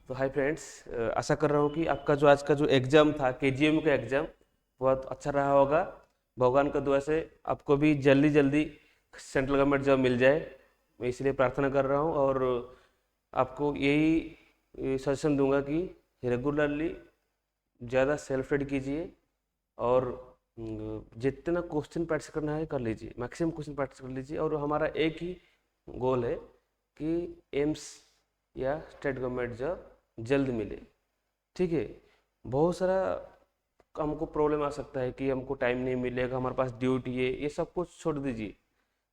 तो hi friends, आशा कर रहा हूँ कि आपका जो आज का जो एग्ज़ाम था केजीएम का एग्ज़ाम बहुत अच्छा रहा होगा। भगवान का दुआ से आपको भी जल्दी जल्दी सेंट्रल गवर्नमेंट जॉब मिल जाए, मैं इसलिए प्रार्थना कर रहा हूँ। और आपको यही सजेशन दूंगा कि रेगुलरली ज़्यादा सेल्फ स्टडी कीजिए और जितना क्वेश्चन प्रैक्टिस करना है कर लीजिए, मैक्सिमम क्वेश्चन प्रैक्टिस कर लीजिए। और हमारा एक ही गोल है कि एम्स या स्टेट गवर्नमेंट जॉब जल्द मिले। ठीक है, बहुत सारा हमको प्रॉब्लम आ सकता है कि हमको टाइम नहीं मिलेगा, हमारे पास ड्यूटी है, ये सब कुछ छोड़ दीजिए,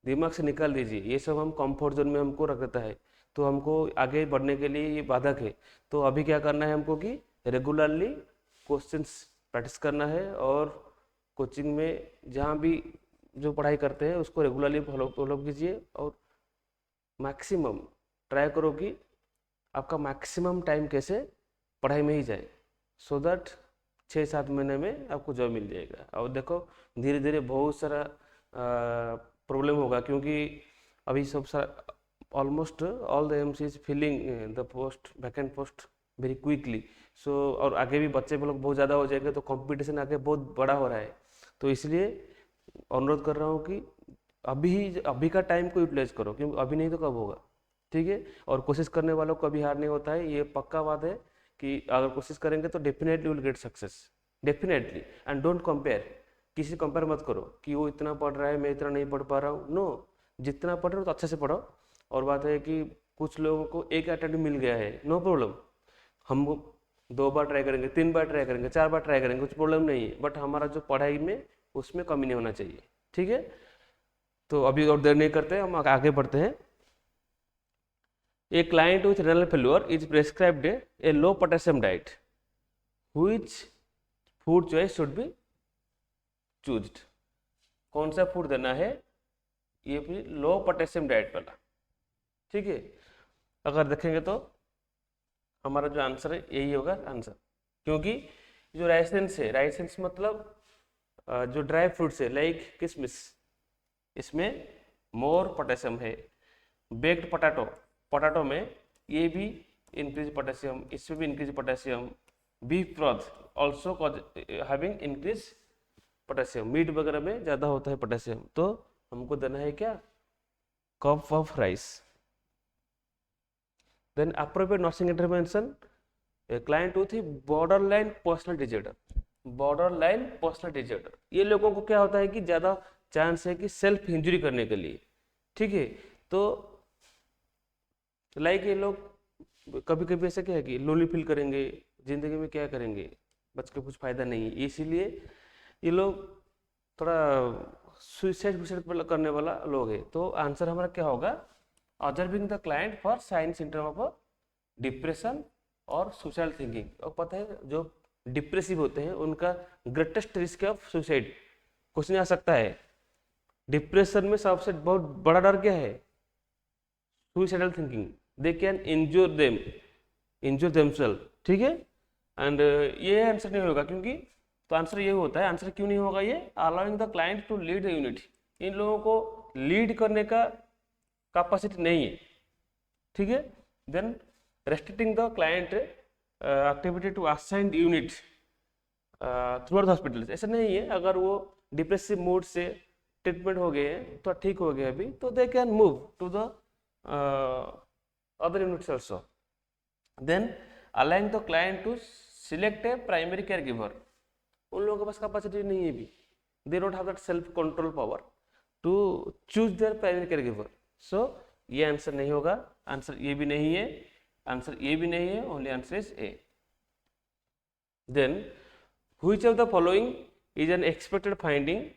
दिमाग से निकाल दीजिए। ये सब हम कंफर्ट जोन में हमको रख देता है, तो हमको आगे बढ़ने के लिए ये बाधक है। तो अभी क्या करना है हमको कि रेगुलरली क्वेश्चंस प्रैक्टिस करना है और कोचिंग में जहाँ भी जो पढ़ाई करते हैं उसको रेगुलरली फॉलो कीजिए। और मैक्सिमम ट्राई करो कि आपका मैक्सिमम टाइम कैसे पढ़ाई में ही जाए, सो दैट 6-7 महीने में आपको जॉब मिल जाएगा। और देखो धीरे धीरे बहुत सारा प्रॉब्लम होगा, क्योंकि अभी सब सारा almost all the AIIMS is filling the post vacant post very quickly. So और आगे भी बच्चे लोग बहुत ज़्यादा हो जाएंगे, तो कंपटीशन आगे बहुत बड़ा हो रहा है। तो इसलिए अनुरोध कर रहा हूँ कि अभी का टाइम को यूटिलाइज करो, क्योंकि अभी नहीं तो कब होगा। ठीक है, और कोशिश करने वालों को कभी हार नहीं होता है, ये पक्का बात है कि अगर कोशिश करेंगे तो definitely will get success, definitely. And don't compare, किसी से कंपेयर मत करो कि वो इतना पढ़ रहा है मैं इतना नहीं पढ़ पा रहा हूँ। नो, जितना पढ़ रहे हो तो अच्छे से पढ़ो। और बात है कि कुछ लोगों को एक अटेम्प्ट मिल गया है, नो प्रॉब्लम, हम 2 बार ट्राई करेंगे, 3 बार ट्राई करेंगे, 4 बार ट्राई करेंगे, कुछ प्रॉब्लम नहीं है। बट हमारा जो पढ़ाई में उसमें कमी नहीं होना चाहिए। ठीक है, तो अभी और देर नहीं करते, हम आगे बढ़ते हैं। A client with renal failure is prescribed a low potassium diet. Which food choice should be chosen? कौन सा फूड देना है? ये भी लो पोटेशियम डाइट वाला। ठीक है, अगर देखेंगे तो हमारा जो आंसर है यही होगा आंसर, क्योंकि जो राइसेंस है, राइसेंस मतलब जो ड्राई फ्रूट्स है लाइक किशमिश, इसमें मोर पोटेशियम है। बेक्ड पोटैटो, पोटैटो में ये भी इंक्रीज पोटेशियम, इसमें भी increase potassium. Beef broth also having increase potassium, meat वगैरह में ज़्यादा होता है पोटेशियम। तो हमको देना है क्या? Cup of rice. Then appropriate nursing intervention, client with borderline personal disorder, borderline personal disorder, ये लोगों को क्या होता है कि ज़्यादा चांस है कि सेल्फ इंजरी करने के लिए। ठीक है, तो लाइक ये लोग कभी कभी ऐसा क्या है कि लोनली फील करेंगे, जिंदगी में क्या करेंगे, बच के कुछ फायदा नहीं है, इसीलिए ये लोग थोड़ा सुसाइड करने वाला लोग है। तो आंसर हमारा क्या होगा? Observing the client for sign symptom of depression और सुसाइड थिंकिंग। और पता है जो डिप्रेसिव होते हैं उनका greatest risk of suicide question आ सकता है। डिप्रेशन में सबसे बहुत बड़ा डर क्या है? Suicidal thinking, they can injure themselves. ठीक है, एंड ये आंसर नहीं होगा, क्योंकि तो आंसर ये होता है। आंसर क्यों नहीं होगा ये? Allowing the client to lead the unit, इन लोगों को लीड करने का कैपेसिटी नहीं है। ठीक है, then restricting the client activity to assigned unit throughout hospital, ऐसा नहीं है। अगर वो डिप्रेसिव मूड से ट्रीटमेंट हो गए हैं तो ठीक हो गए अभी, तो they can move to the other units also. Then allowing the client to select a primary caregiver, उन लोगों के पास कैपेसिटी नहीं है भी, they don't have that self control power to choose their primary caregiver. So ये answer नहीं होगा, answer ये भी नहीं है, आंसर ये भी नहीं है, only answer is A. Then which of the following is an expected finding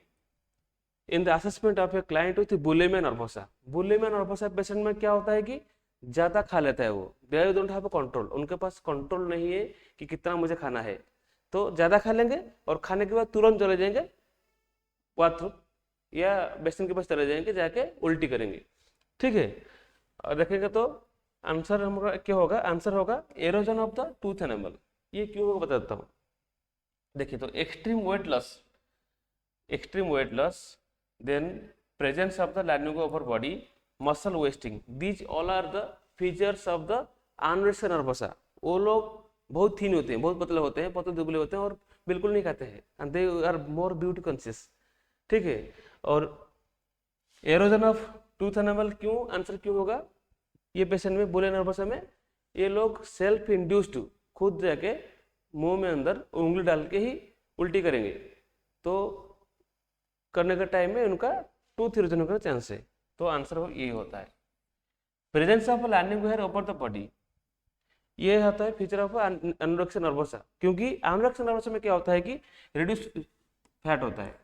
in the assessment of a client with bulimia nervosa? Bulimia nervosa patient में क्या होता है कि ज़्यादा खा लेता है वो, दे डोंट हैव कंट्रोल, उनके पास कंट्रोल नहीं है कि कितना मुझे खाना है। तो ज़्यादा खा लेंगे और खाने के बाद तुरंत चले जाएंगे बाथरूम या बेसिन के पास चले जाएंगे, जाके उल्टी करेंगे। ठीक है, और देखेंगे तो आंसर हमारा क्या होगा? आंसर होगा halogen of the tooth enamel. ये क्यों होगा बता देता हूँ। देखिए, तो extreme weight loss, then presence of the lanugo upper body, muscle wasting, these all are the features of the anorexia nervosa. वो लोग बहुत थीन होते हैं, बहुत पतले होते हैं, पतले दुबले होते हैं और बिल्कुल नहीं खाते हैं, and they are more beauty conscious. ठीक है। और एरोजन ऑफ टूथ एनामल क्यों, आंसर क्यों होगा, ये पेशेंट में बोले नर्वस में ये लोग सेल्फ इंड्यूस्ड खुद जाके मुंह में अंदर उंगली डाल के ही उल्टी करेंगे, तो करने के टाइम में उनका टूथ इरोजन होने का चांस है। तो आंसर ये होता है। Presence of landing hair over the body, ये होता है फीचर ऑफ एनोरेक्सिया नर्वोसा, क्योंकि एनोरेक्सिया नर्वोसा में क्या होता है कि रिड्यूस फैट होता है,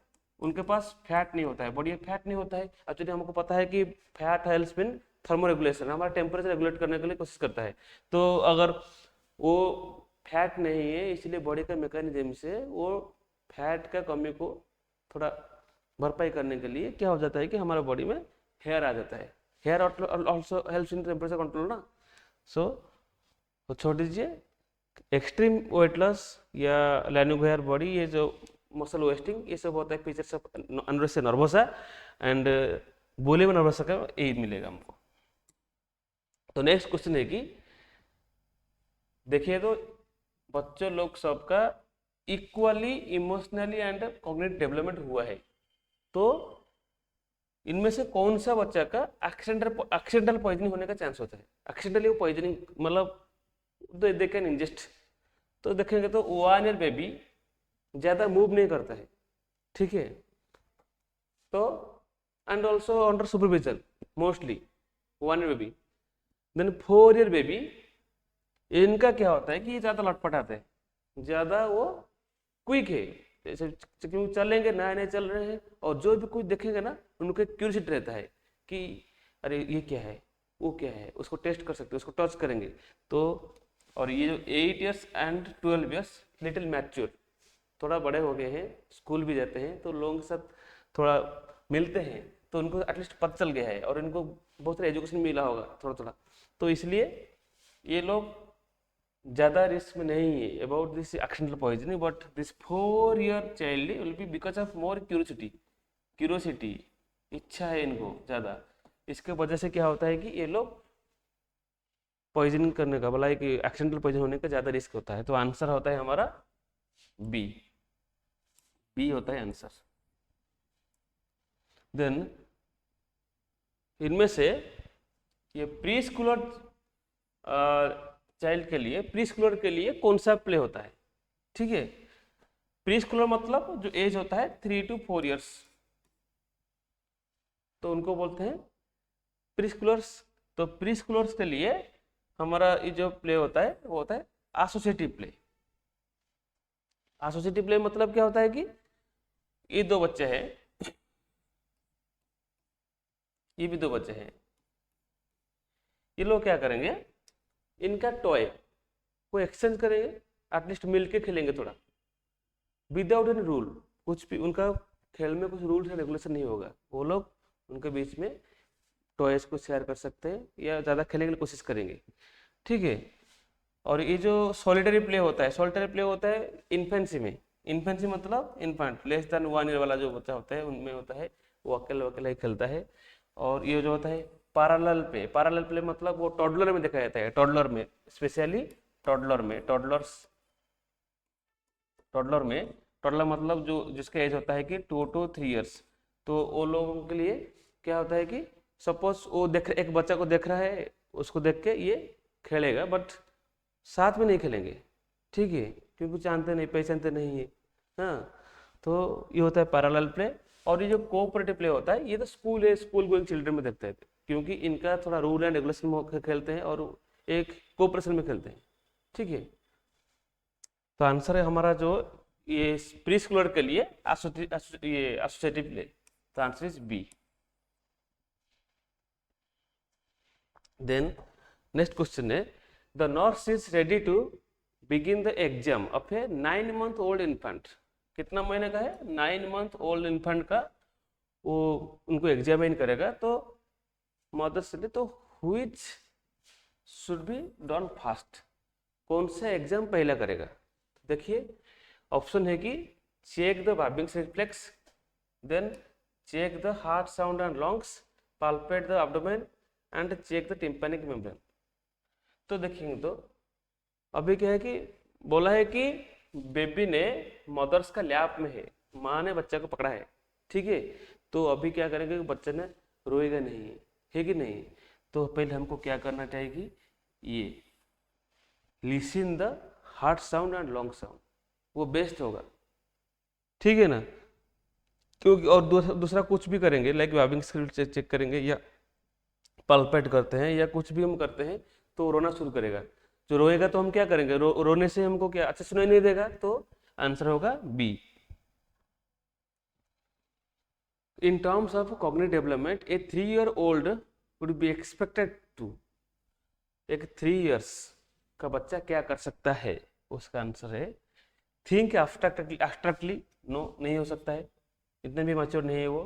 उनके पास फैट नहीं होता है, बॉडी में फैट नहीं होता है। एक्चुअली हमको पता है कि फैट हेल्प्स इन थर्मोरेगुलेशन, हमारा टेम्परेचर रेगुलेट करने के लिए कोशिश करता है। तो अगर वो फैट नहीं है, इसलिए बॉडी का मैकेनिज्म से वो फैट का कमी को थोड़ा भरपाई करने के लिए क्या हो जाता है कि हमारे बॉडी में हेयर आ जाता है। Hair also helps in temperature control ना। सो तो छोड़ दीजिए, एक्सट्रीम वेट लॉस या लैंडिंग हेयर बॉडी, ये जो मसल वेस्टिंग, ये सब होता है features of anorexia nervosa and bulimia nervosa का यही मिलेगा हमको। तो नेक्स्ट क्वेश्चन है कि देखिए तो बच्चों लोग सबका equally emotionally and cognitive development हुआ है, तो इनमें से कौन सा बच्चा का एक्सीडेंटल पॉइजनिंग होने का चांस होता है। एक्सीडेंटली पॉइजनिंग मतलब दे कैन इंजेस्ट, तो देखेंगे तो 1 ईयर बेबी ज़्यादा मूव नहीं करता है, ठीक है, तो and also under supervision mostly 1 year baby. Then 4 year baby, इनका क्या होता है कि ये ज़्यादा लटपटाते हैं, ज़्यादा वो क्विक है, जैसे क्योंकि चलेंगे नए नए चल रहे हैं, और जो भी कुछ देखेंगे ना उनको क्यूरियोसिटी रहता है कि अरे ये क्या है, वो क्या है, उसको टेस्ट कर सकते हैं, उसको टच करेंगे। तो और ये जो 8 years and 12 years little mature, थोड़ा बड़े हो गए हैं, स्कूल भी जाते हैं, तो लोगों के साथ थोड़ा मिलते हैं, तो उनको एटलीस्ट पता चल गया है और इनको बहुत सारा एजुकेशन मिला होगा थोड़ा थोड़ा, तो इसलिए ये लोग ज़्यादा रिस्क में नहीं है about this accidental poisoning. But this 4 year child will be because of more curiosity, इच्छा है इनको ज़्यादा, इसके वजह से क्या होता है कि ये लोग पॉइजनिंग करने का, भला कि एक्सीडेंटल पॉइजन होने का ज़्यादा रिस्क होता है। तो आंसर होता है हमारा बी, बी होता है आंसर। देन इनमें से ये प्री स्कूलर चाइल्ड के लिए, प्री स्कूलर के लिए कौन सा प्ले होता है, ठीक है। प्री स्कूलर मतलब जो एज होता है 3 to 4 ईयर्स, तो उनको बोलते हैं प्री स्कूलर्स। तो प्री स्कूलर्स के लिए हमारा ये जो प्ले होता है वो होता है एसोसिएटिव प्ले। एसोसिएटिव प्ले मतलब क्या होता है कि ये दो बच्चे हैं, ये भी दो बच्चे हैं, ये लोग क्या करेंगे, इनका टॉय को एक्सचेंज करेंगे, एटलीस्ट मिलके खेलेंगे थोड़ा, विदाउट एनी रूल, कुछ भी उनका खेल में कुछ रूल्स एंड रेगुलेशन नहीं होगा, वो लोग उनके बीच में टॉयज को शेयर कर सकते हैं या ज़्यादा खेलने की कोशिश करेंगे, ठीक है। और ये जो सॉलिटरी प्ले होता है, सॉलिटरी प्ले होता है इन्फेंसी में। इन्फेंसी मतलब इन्फेंट लेस देन 1 ईयर वाला जो बच्चा होता है उनमें होता है, वो अकेला ही खेलता है। और ये जो होता है पैरेलल प्ले, पैरेलल प्ले मतलब वो टॉडलर में देखा जाता है, टॉडलर में स्पेशली, टॉडलर में, टॉडलर मतलब जो जिसका एज होता है कि 2 to 3 ईयर्स, तो वो लोगों के लिए क्या होता है कि सपोज वो एक बच्चा को देख रहा है, उसको देख के ये खेलेगा, बट साथ में नहीं खेलेंगे, ठीक है, क्योंकि जानते नहीं पहचानते नहीं है, हाँ। तो ये होता है पैरेलल प्ले। और ये जो कोऑपरेटिव प्ले होता है, ये तो स्कूल गोइंग चिल्ड्रन में देखते हैं, क्योंकि इनका थोड़ा रूल एंड रेगुलेशन में खेलते हैं और एक कोऑपरेशन में खेलते हैं, ठीक है। तो आंसर है हमारा जो ये प्री स्कूलर के लिए एसोसिएटिव प्ले, तो answer is B. Then next question है, the nurse is ready to begin the exam of a 9 month old infant. कितना महीने का है, 9 month old इन्फेंट का वो उनको एग्जामिन करेगा, तो मदर से, तो which should be done first, कौन सा एग्जाम पहला करेगा। देखिए ऑप्शन है कि check the Babinski's reflex, then check the heart sound and lungs, palpate the abdomen and check the tympanic membrane. तो देखेंगे तो अभी क्या है कि बोला है कि बेबी ने मदर्स का लैप में है, माँ ने बच्चा को पकड़ा है, ठीक है। तो अभी क्या करेंगे कि बच्चे ने रोएगा नहीं, है कि नहीं। तो पहले हमको क्या करना चाहिए कि ये listen the hard sound and long sound, वो बेस्ट होगा, ठीक है ना। क्योंकि और दूसरा कुछ भी करेंगे लाइक वाइबिंग स्किल चेक करेंगे या पल्पेट करते हैं या कुछ भी हम करते हैं तो रोना शुरू करेगा। जो रोएगा तो हम क्या करेंगे, रोने से हमको क्या अच्छा सुनाई नहीं देगा, तो आंसर होगा B. In terms of cognitive development a 3 year old would be expected to, एक 3 years का बच्चा क्या कर सकता है, उसका आंसर है थिंक एब्स्ट्रैक्टली, नो नहीं हो सकता है, इतने भी मैच्योर नहीं है वो।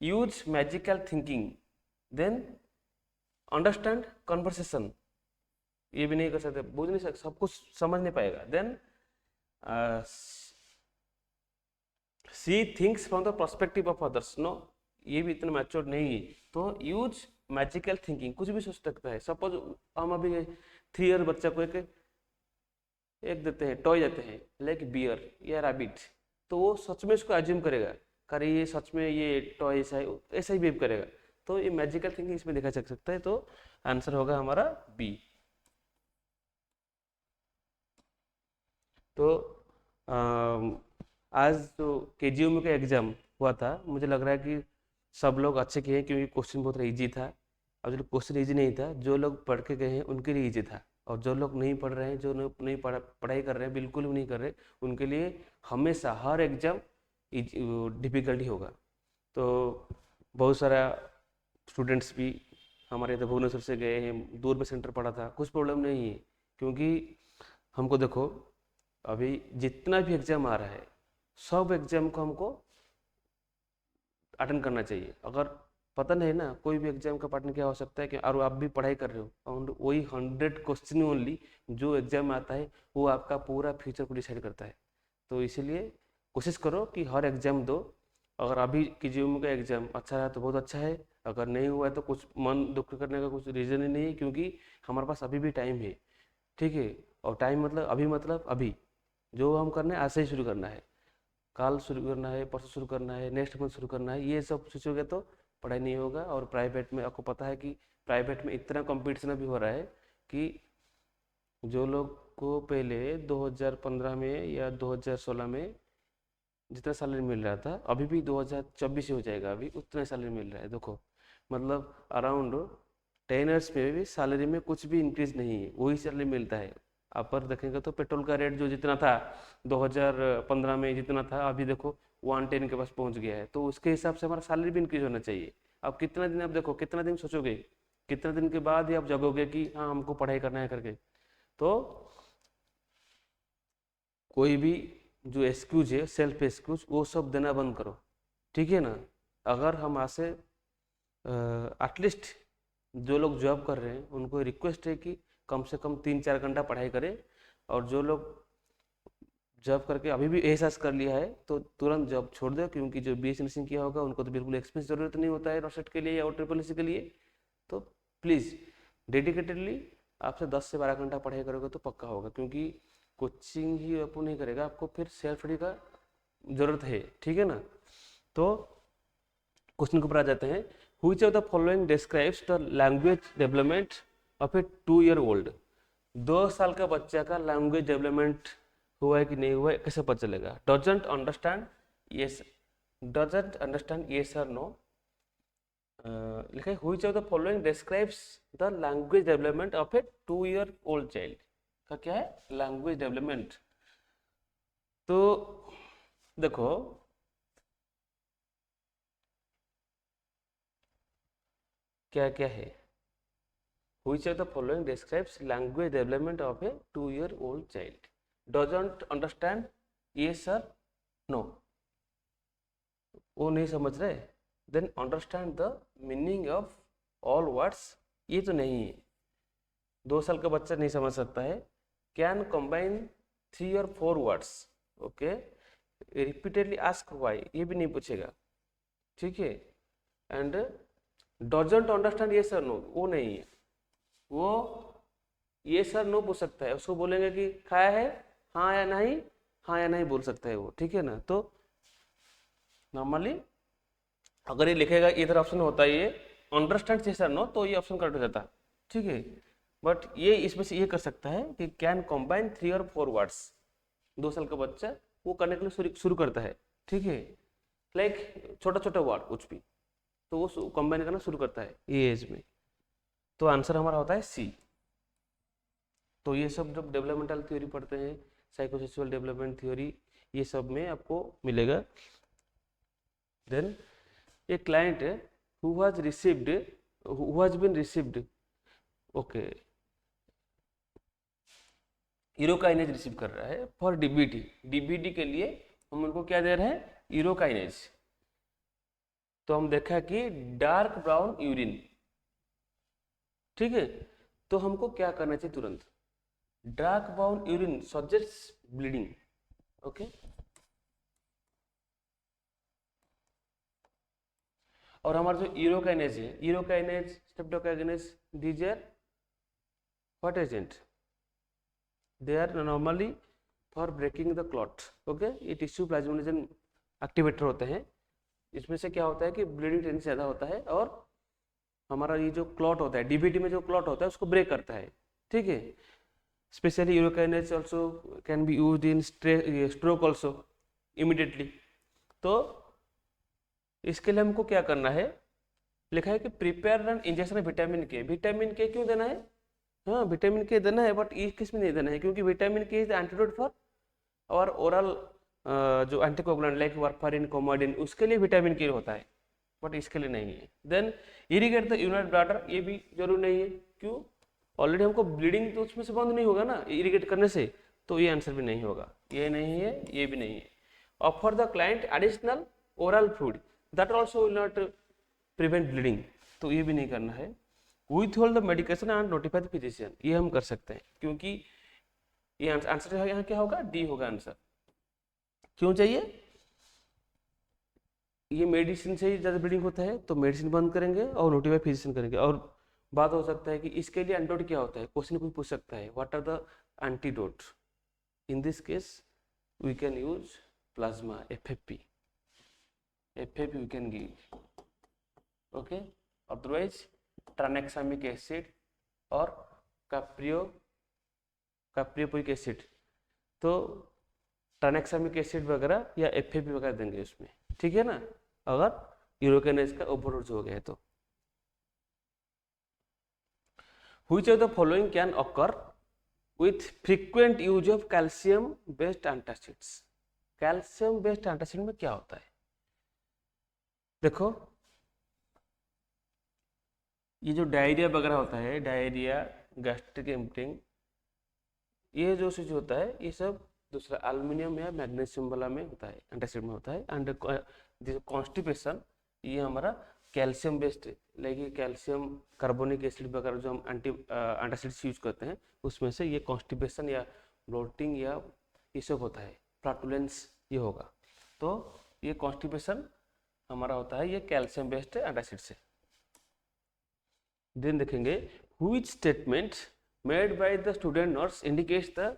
Use magical thinking, then understand conversation, ये भी नहीं कर सकते, बुझ नहीं सकते, सब कुछ समझ नहीं पाएगा। Then C thinks from the perspective of others, no ये भी इतना मैच्योर नहीं है। तो यूज मैजिकल थिंकिंग, कुछ भी सोच सकता है। सपोज हम अभी 3 year बच्चा को एक देते हैं, टॉय देते हैं लाइक बियर या रैबिट, तो वो सच में इसको एज्यूम करेगा, करे ये सच में ये टॉय ऐसा ही बिहेव करेगा। तो ये मैजिकल थिंकिंग इसमें देखा जा सकता है, तो आंसर होगा हमारा बी। तो आज जो केजीएम का एग्जाम हुआ था, मुझे लग रहा है कि सब लोग अच्छे किए हैं क्योंकि क्वेश्चन बहुत इजी था। और जो क्वेश्चन इजी नहीं था, जो लोग पढ़ के गए हैं उनके लिए इजी था, और जो लोग नहीं पढ़ रहे हैं, जो नहीं पढ़ाई कर रहे हैं, बिल्कुल भी नहीं कर रहे, उनके लिए हमेशा हर एग्जाम डिफिकल्टी होगा। तो बहुत सारा स्टूडेंट्स भी हमारे इधर भुवनेश्वर से गए हैं, दूर में सेंटर पड़ा था, कुछ प्रॉब्लम नहीं है। क्योंकि हमको देखो, अभी जितना भी एग्जाम आ रहा है, सब एग्जाम को हमको अटेंड करना चाहिए। अगर पता नहीं ना कोई भी एग्जाम का पैटर्न क्या हो सकता है कि, और आप भी पढ़ाई कर रहे हो, और वही 100 क्वेश्चन ओनली जो एग्जाम में आता है वो आपका पूरा फ्यूचर को डिसाइड करता है। तो इसीलिए कोशिश करो कि हर एग्जाम दो। अगर अभी की जीवन का एग्जाम अच्छा रहा तो बहुत अच्छा है, अगर नहीं हुआ है तो कुछ मन दुख करने का कुछ रीज़न ही नहीं है, क्योंकि हमारे पास अभी भी टाइम है, ठीक है। और टाइम मतलब अभी जो हम करना है आज से ही शुरू करना है, कल शुरू करना है, परसों शुरू करना है, नेक्स्ट मंथ शुरू करना है, ये सब सोचोगे तो पढ़ाई नहीं होगा। और प्राइवेट में आपको पता है कि प्राइवेट में इतना कंपटीशन अभी हो रहा है कि जो लोग को पहले 2015 में या 2016 में जितना सैलरी मिल रहा था, अभी भी 2024 से हो जाएगा, अभी उतना सैलरी मिल रहा है। देखो मतलब अराउंड 10 years में भी सैलरी में कुछ भी इंक्रीज नहीं है, वही सैलरी मिलता है। आप पर देखेंगे तो पेट्रोल का रेट जो जितना था 2015 में जितना था, अभी देखो 110 के पास पहुंच गया है। तो उसके हिसाब से हमारा सैलरी भी इंक्रीज होना चाहिए। अब कितना दिन, आप देखो कितना दिन सोचोगे, कितना दिन के बाद ही आप जगोगे कि हाँ हमको पढ़ाई करना है करके। तो कोई भी जो एक्सक्यूज है, सेल्फ एक्सक्यूज, वो सब देना बंद करो, ठीक है ना। अगर हम आज से एटलीस्ट जो लोग जॉब कर रहे हैं उनको रिक्वेस्ट है कि कम से कम 3-4 घंटा पढ़ाई करें। और जो लोग जॉब करके अभी भी एहसास कर लिया है तो तुरंत जॉब छोड़ दो, क्योंकि जो बीएससी नर्सिंग किया होगा उनको तो बिल्कुल एक्सपीरियंस जरूरत नहीं होता है रोस्टेट के लिए या ट्रिपल एससी के लिए। तो प्लीज़ डेडिकेटेडली आपसे 10 से 12 घंटा पढ़ाई करोगे तो पक्का होगा, क्योंकि कोचिंग ही आपको नहीं करेगा, आपको फिर सेल्फ स्टडी का ज़रूरत है, ठीक है ना। तो क्वेश्चन के ऊपर आ जाते हैं। Which of the following describes the language development of A 2 year old। 2 साल का बच्चा का लैंग्वेज डेवलपमेंट हुआ है कि नहीं हुआ है कैसे पता चलेगा। Doesn't understand yes, doesn't understand yes और नो। लिखा है which of the following describes the language development of A 2 year old child. का क्या है लैंग्वेज डेवलपमेंट। तो देखो क्या क्या है। Which of the following describes language development of a 2 year old child? Doesn't understand, yes or no? वो नहीं समझ रहे। Then understand the meaning of all words, ये तो नहीं है। 2 साल का बच्चा नहीं समझ सकता है। Can combine 3 or 4 words, okay? Repeatedly ask why, ये भी नहीं पूछेगा, ठीक है। And doesn't understand yes or no, वो नहीं है। वो ये सर नो पूछ सकता है, उसको बोलेंगे कि खाया है, हाँ या नहीं, हाँ या नहीं बोल सकता है वो, ठीक है ना। तो नॉर्मली अगर ये लिखेगा, इधर ऑप्शन होता है ये अंडरस्टैंड यस और नो, तो ये ऑप्शन करेक्ट हो जाता, ठीक है। बट ये इसमें से ये कर सकता है कि कैन कंबाइन 3 और 4 वर्ड्स, 2 साल का बच्चा वो करने के लिए शुरू करता है, ठीक है। लाइक छोटा छोटा वर्ड कुछ भी, तो वो कंबाइन करना शुरू करता है ये एज में। तो आंसर हमारा होता है सी। तो ये सब जब डेवलपमेंटल थ्योरी पढ़ते हैं, साइकोसोशल डेवलपमेंट थ्योरी, ये सब में आपको मिलेगा। Then a client who has been received, okay, urokinase receive कर रहा है फॉर डीबीटी। डीबीटी के लिए हम उनको क्या दे रहे हैं, यूरोकाइनेज। तो हम देखा कि डार्क ब्राउन यूरिन, ठीक है। तो हमको क्या करना चाहिए तुरंत, dark brown urine suggest bleeding, okay. और हमारा जो यूरोकाइनेज है, urokinase, streptokinase, these are what agent, they are normally for breaking the clot, okay. ये टिश्यू प्लाज्मोनेजेन एक्टिवेटर होते हैं। इसमें से क्या होता है कि ब्लीडिंग टेंडेंसी ज़्यादा होता है और हमारा ये जो क्लॉट होता है, डीबीटी में जो क्लॉट होता है उसको ब्रेक करता है, ठीक है। Specially urokinase also can be used in stroke also immediately. तो इसके लिए हमको क्या करना है, लिखा है कि प्रिपेयर एन इंजेक्शन विटामिन के। विटामिन के क्यों देना है, हाँ विटामिन के देना है, बट ये किस में नहीं देना है, क्योंकि विटामिन के इज एंटीडोट फॉर और ओरल जो एंटीकोगुलेंट लाइक वारफारिन, कोमोडिन, उसके लिए विटामिन के होता है, बट इसके लिए नहीं है। Then irrigate the urinary bladder, ये भी जरूरी नहीं है, क्यों, ऑलरेडी हमको ब्लीडिंग तो उसमें से बंद नहीं होगा ना इरिगेट करने से, तो ये आंसर भी नहीं होगा, ये नहीं है, ये भी नहीं है। Offer the client additional oral food, that also will not prevent bleeding, तो ये भी नहीं करना है। Withhold the medication and notify the physician, ये हम कर सकते हैं, क्योंकि ये आंसर यहाँ क्या होगा, डी होगा आंसर। क्यों चाहिए, ये मेडिसिन से ही ज़्यादा ब्लीडिंग होता है, तो मेडिसिन बंद करेंगे और नोटिफाई फिजिशियन करेंगे। और बात हो सकता है कि इसके लिए एंटीडोट क्या होता है, क्वेश्चन कोई पूछ सकता है, what are the antidote, in this case we can use plasma, FFP, FFP we can give, okay. Otherwise tranexamic acid और कैप्रियोपोइक एसिड, तो ट्रानेक्सामिक एसिड वगैरह या एफएफपी वगैरह देंगे उसमें, ठीक है ना, अगर यूरोकाइनेज का ओवरडोज हो गया है तो। Which of the following can occur with frequent use of calcium based antacids. Calcium based antacid में क्या होता है, देखो ये जो डायरिया वगैरह होता है, डायरिया, गैस्ट्रिक एम्पटिंग, ये जो चीज होता है, ये सब दूसरा एल्युमिनियम या मैग्नीशियम वाला में होता है, एंटासिड में होता है। एंड कॉन्स्टिपेशन, ये हमारा calcium based, like calcium carbonic acid वगैरह जो हम एंटासिड्स यूज करते हैं, उसमें से ये कॉन्स्टिपेशन या ब्लोटिंग या ये सब होता है, फ्लैटुलेंस ये होगा, तो ये कॉन्स्टिपेशन हमारा होता है ये कैल्शियम बेस्ड एंटासिड से। देन देखेंगे which statement made by the student nurse indicates the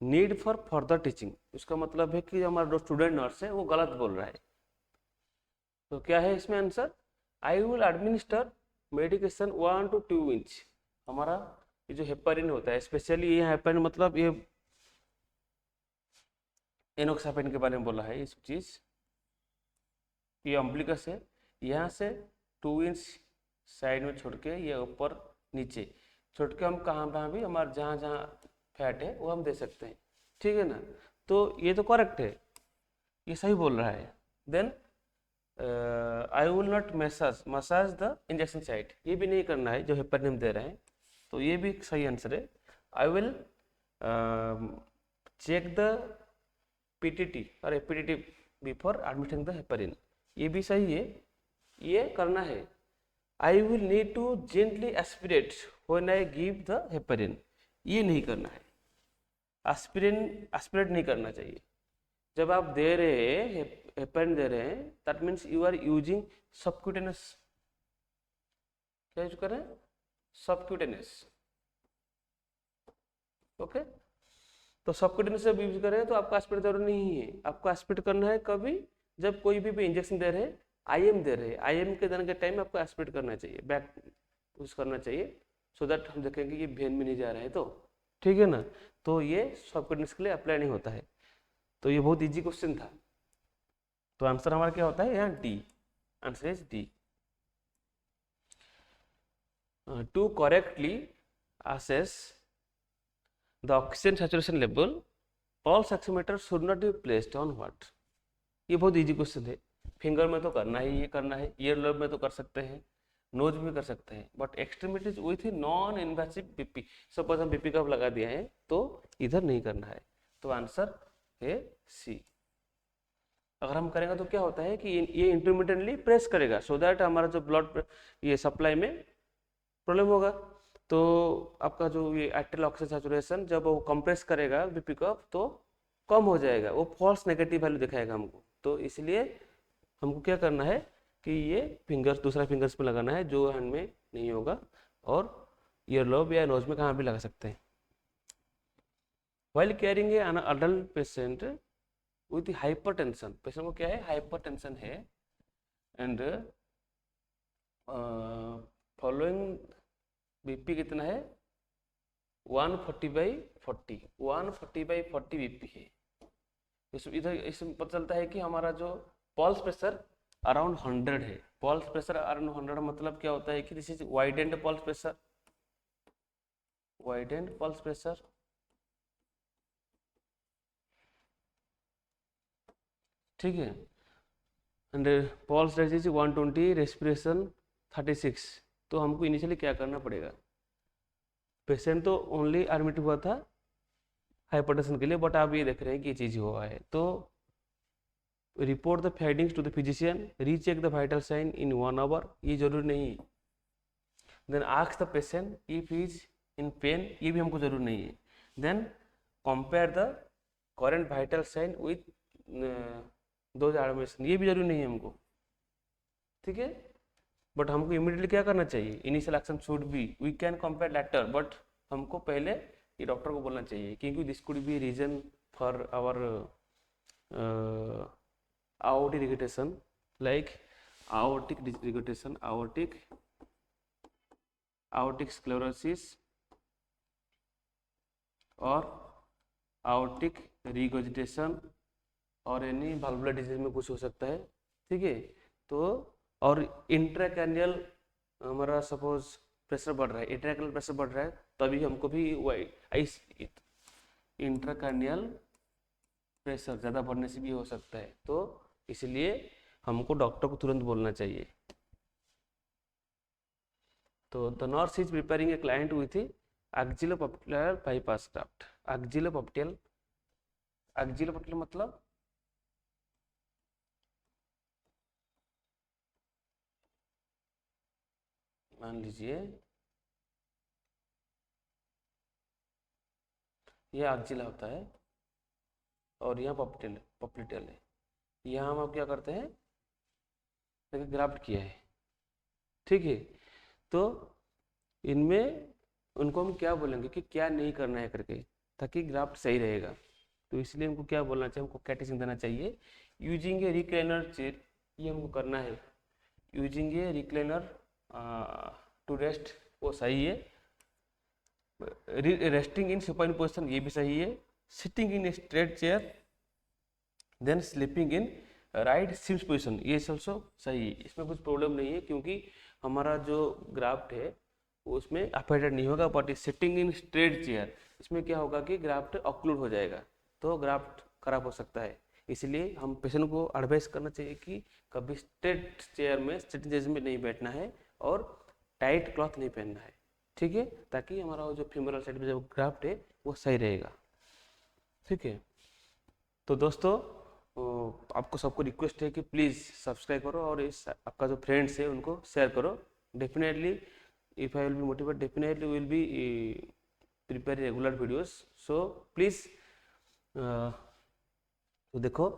need for further teaching. उसका मतलब है कि हमारा जो स्टूडेंट नर्स है वो गलत बोल रहा है, तो क्या है इसमें answer, I will administer medication 1 to 2 inch. हमारा ये जो हेपारिन होता है, स्पेशली ये हेपारिन मतलब ये एनोक्सापिन के बारे में बोला है, इस चीज ये अम्बिलिकस है, यहाँ से 2 इंच साइड में छोड़ के ये ऊपर नीचे छोड़ के हम कहाँ भी हमारे जहाँ जहाँ फैट है वो हम दे सकते हैं, ठीक है ना। तो ये तो करेक्ट है, ये सही बोल रहा है। Then I will not massage the injection site, ये भी नहीं करना है जो हेपारिन दे रहे हैं, तो ये भी सही आंसर है। I will check the PTT और APTT before admitting the heparin, ये भी सही है, ये करना है। I will need to gently aspirate when I give the heparin, ये नहीं करना है, एस्पिरेट नहीं करना चाहिए। जब आप दे रहे हैं हेपारिन दे रहे हैं, that means you are using subcutaneous, क्या यूज कर रहे हैं, सबक्यूटेनस, ओके। तो सबक्यूटेनियस जब यूज करें तो आपका एस्पिरेट जरूरी नहीं है, आपको एस्पिरेट करना है कभी जब कोई भी इंजेक्शन दे रहे हैं, आईएम दे रहे हैं, आईएम के देने के टाइम आपको एस्पिरेट करना चाहिए, बैक यूज करना चाहिए, सो दैट हम देखेंगे कि वेन में नहीं जा रहा है, तो ठीक है ना। तो ये सबक्यूटेनियस के लिए अप्लाई नहीं होता है। तो ये बहुत इजी क्वेश्चन था। तो आंसर हमारा क्या होता है यहाँ D, answer is D. To correctly assess the oxygen saturation level, pulse oximeter should not be placed on what? ये बहुत इजी क्वेश्चन है। फिंगर में तो करना ही ये करना है, ईयर लोब में तो कर सकते हैं, नोज में कर सकते हैं, but extremities with non invasive BP, suppose हम बीपी कप लगा दिया है तो इधर नहीं करना है। तो आंसर है सी। अगर हम करेंगे तो क्या होता है कि ये इंटरमिटेंटली प्रेस करेगा, सो दैट हमारा जो ब्लड ये सप्लाई में प्रॉब्लम होगा। तो आपका जो ये आर्टेरियल ऑक्सीजन सैचुरेशन जब वो कंप्रेस करेगा बीपी कप तो कम हो जाएगा, वो फॉल्स नेगेटिव वैल्यू दिखाएगा हमको। तो इसलिए हमको क्या करना है कि ये फिंगर्स दूसरा फिंगर्स में लगाना है जो हैंड में नहीं होगा, और ईयर लोब या नोज में कहाँ भी लगा सकते हैं। While carrying an adult patient with hypertension, patient को क्या है हाइपरटेंशन है, एंड फॉलोइंग बीपी कितना है 140/40, 140/40 बीपी है। इधर इसमें पता चलता है कि हमारा जो पल्स प्रेशर अराउंड 100 है। पल्स प्रेशर अराउंड 100 मतलब क्या होता है कि this is widened pulse pressure, widened pulse pressure. ठीक है, and pulse rate is 120, respiration 36। तो हमको इनिशियली क्या करना पड़ेगा, पेशेंट तो ओनली एडमिट हुआ था हाइपरटेंशन के लिए, बट आप ये देख रहे हैं कि ये चीज हुआ है, तो report the findings to the physician, recheck the vital sign in 1 hour, ये जरूरी नहीं है। Then ask the patient if is in pain, ये भी हमको जरूरी नहीं है। Then compare the current vital sign with the admission, ये भी जरूरी नहीं है हमको, ठीक है। बट हमको इमीडिएटली क्या करना चाहिए, initial action should be we can compare later, but हमको पहले ये डॉक्टर को बोलना चाहिए, क्योंकि this could be reason for our aortic regurgitation, like aortic regurgitation, aortic sclerosis और aortic regurgitation और एनी valvular disease में कुछ हो सकता है, ठीक है। तो और इंट्राक्रैनियल हमारा सपोज प्रेशर बढ़ रहा है, इंट्राक्रैनियल प्रेशर बढ़ रहा है, तभी हमको भी इंट्राक्रैनियल प्रेशर ज़्यादा बढ़ने से भी हो सकता है, तो इसलिए हमको डॉक्टर को तुरंत बोलना चाहिए। तो the nurse is preparing a client with axillopopliteal bypass graft. Axillopopliteal, axillopopliteal मतलब मान लीजिए ये एक्जिला होता है और यहाँ पॉप्टियल है। यहाँ हम अब क्या करते हैं, देखिए ग्राफ्ट किया है, ठीक है। तो इनमें उनको हम क्या बोलेंगे कि क्या नहीं करना है करके, ताकि ग्राफ्ट सही रहेगा। तो इसलिए हमको क्या बोलना चाहिए, हमको क्या टीचिंग देना चाहिए, यूजिंग ए रिक्लाइनर चेयर, ये हमको करना है। Using a recliner to rest, वो सही है। रेस्टिंग इन सुपाइन पोजिशन, ये भी सही है। Sitting in a straight chair, then sleeping in right Sims position, ये ऑल्सो सही है। इसमें कुछ प्रॉब्लम नहीं है, क्योंकि हमारा जो ग्राफ्ट है उसमें अफेक्टेड नहीं होगा। But sitting in straight chair, इसमें क्या होगा कि ग्राफ्ट ऑक्लूड हो जाएगा, तो ग्राफ्ट खराब हो सकता है। इसलिए हम पेशेंट को एडवाइस करना चाहिए कि कभी स्ट्रेट चेयर में, सिटिंग चेयर में नहीं बैठना है और टाइट क्लॉथ नहीं पहनना है, ठीक है, ताकि हमारा जो फीमोरल साइड में जो ग्राफ्ट है वो सही रहेगा, ठीक है। तो दोस्तों आपको सबको रिक्वेस्ट है कि प्लीज़ सब्सक्राइब करो और इस आपका जो फ्रेंड्स है उनको शेयर करो। Definitely if I will be motivate, definitely will be prepare regular videos, so please. तो देखो,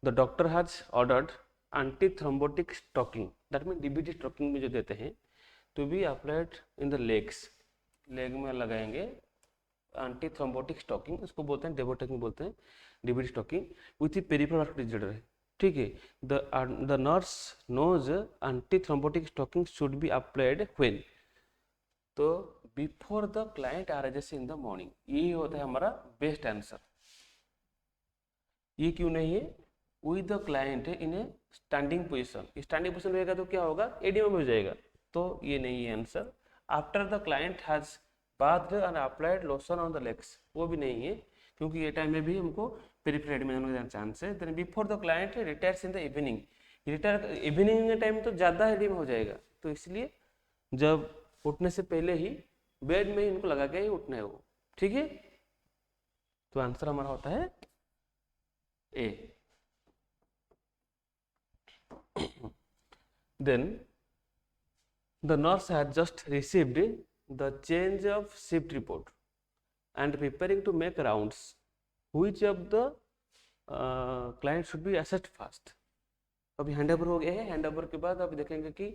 the doctor has ordered anti thrombotic stocking, that mean DBT stocking में जो देते हैं, to be applied in the legs, leg में लगाएंगे anti thrombotic stocking, इसको बोलते हैं डेबोटेकिंग बोलते हैं, डीबीटी stocking with peripheral vascular disorder है, ठीक है। The nurse knows anti thrombotic stocking should be applied when, तो before the client arises in the morning, ये होता है हमारा बेस्ट आंसर। ये क्यों नहीं है? With the client in A standing position, standing position रहेगा तो क्या होगा, एडिमा में हो जाएगा, तो ये नहीं है answer. After the client has bathed and applied lotion on the legs, वो भी नहीं है, क्योंकि ये टाइम में भी हमको पेरिफेरल एडिमा होने का चांस है। Then before the client retires in the evening, retire evening के टाइम तो ज़्यादा एडिमा हो जाएगा, तो इसलिए जब उठने से पहले ही बेड में ही इनको लगा के ही उठना है वो, ठीक है। तो आंसर हमारा होता है ए। Then the nurse had just received the change of shift report and preparing to make rounds. Which of the client should be assessed first? अभी हैंडओवर हो गया है, हैंडओवर के बाद अब देखेंगे कि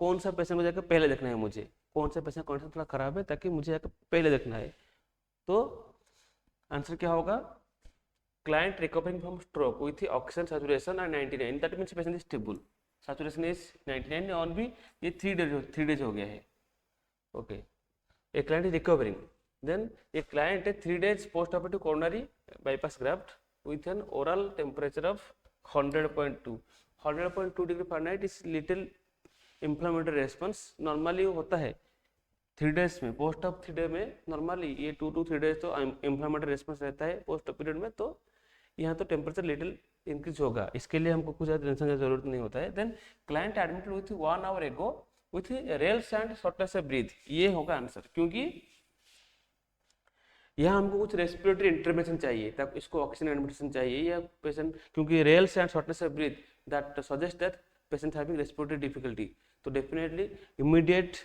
कौन सा पेशेंट को जाकर पहले देखना है मुझे, कौन सा पेशेंट कंडीशन थोड़ा खराब है ताकि मुझे जाकर पहले देखना है। तो आंसर क्या होगा, client recovering from stroke with oxygen saturation and 99, that means patient is stable, saturation is 99 और भी ये 3 डेज हो गया है, okay. A client is recovering, then a client 3 days post operative coronary bypass graft with an oral temperature of 100.2 degree Fahrenheit is little inflammatory response, normally होता है 3 days में, post of 3 day में normally ये 2 to 3 days तो inflammatory response रहता है post of period में, तो यहाँ तो टेम्परेचर लिटिल इंक्रीज होगा, इसके लिए हमको कुछ ज़्यादा टेंशन की जरूरत नहीं होता है। Then client admitted with 1 hour ago with rales and shortness of breath, ये होगा आंसर, क्योंकि यहाँ हमको कुछ रेस्पिरेटरी इंटरवेंशन चाहिए, तब इसको ऑक्सीजन एडमिशन चाहिए या पेशेंट, क्योंकि rales and shortness of breath that suggest that patient having respiratory difficulty, तो definitely immediate